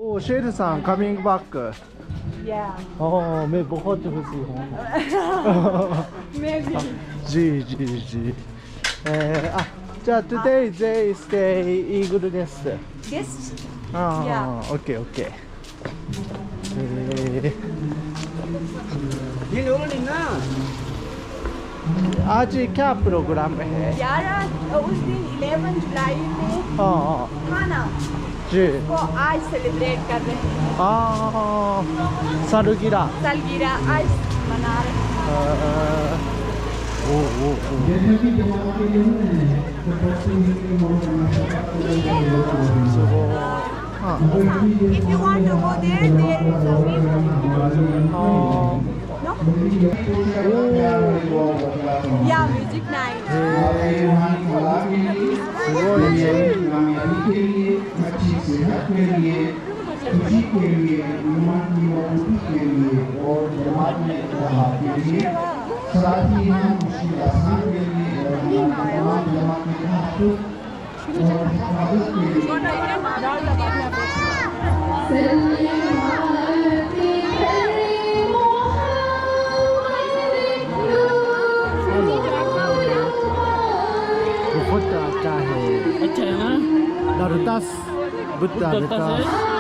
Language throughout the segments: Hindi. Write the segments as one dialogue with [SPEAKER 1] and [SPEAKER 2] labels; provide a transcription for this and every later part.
[SPEAKER 1] ओ शेर सान कमिंग बैक मैं बहुत खुशी हूँ
[SPEAKER 2] मैं भी
[SPEAKER 1] जी जी जीじゃあ today they stay Eagle Nest
[SPEAKER 2] Guest?
[SPEAKER 1] okay okay आज क्या प्रोग्राम है
[SPEAKER 2] यार उस दिन 11 जुलाई में था ना
[SPEAKER 1] जी
[SPEAKER 2] वो आज सेलिब्रेट कर रहे हैं
[SPEAKER 1] सालगिरह
[SPEAKER 2] आज मना रहे हैं If you want to go there is a no? Yeah, music night.
[SPEAKER 1] बहुत अच्छा है Darutas Buddha Darutas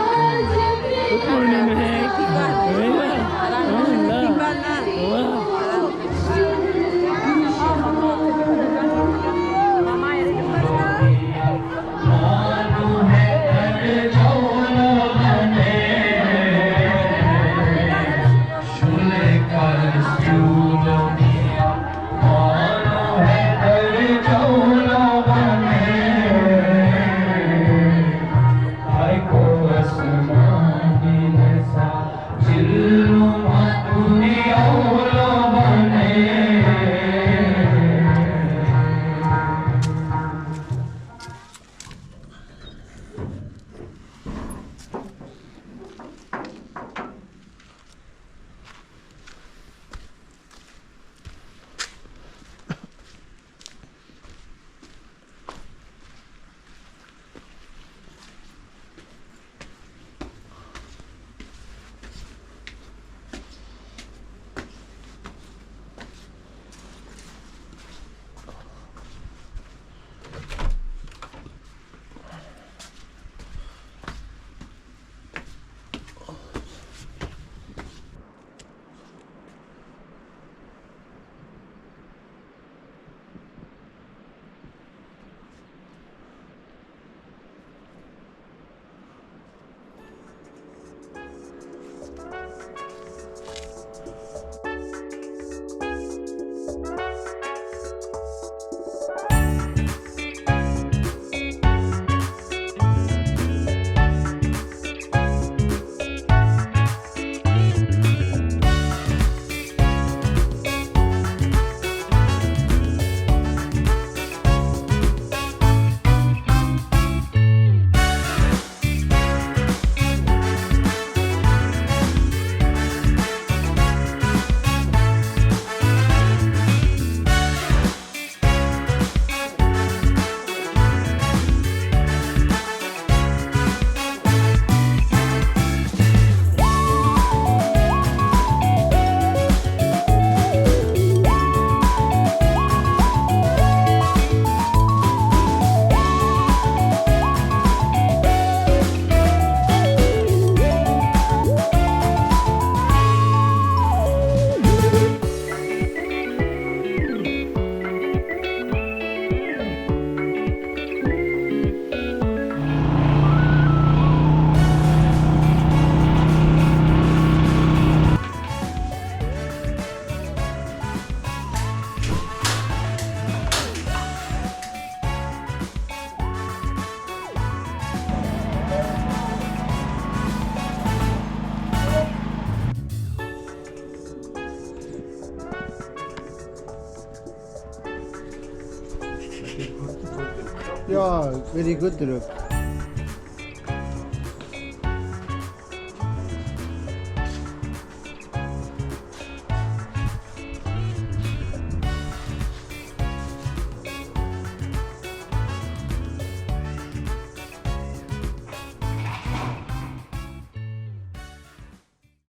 [SPEAKER 1] Yeah, very good look.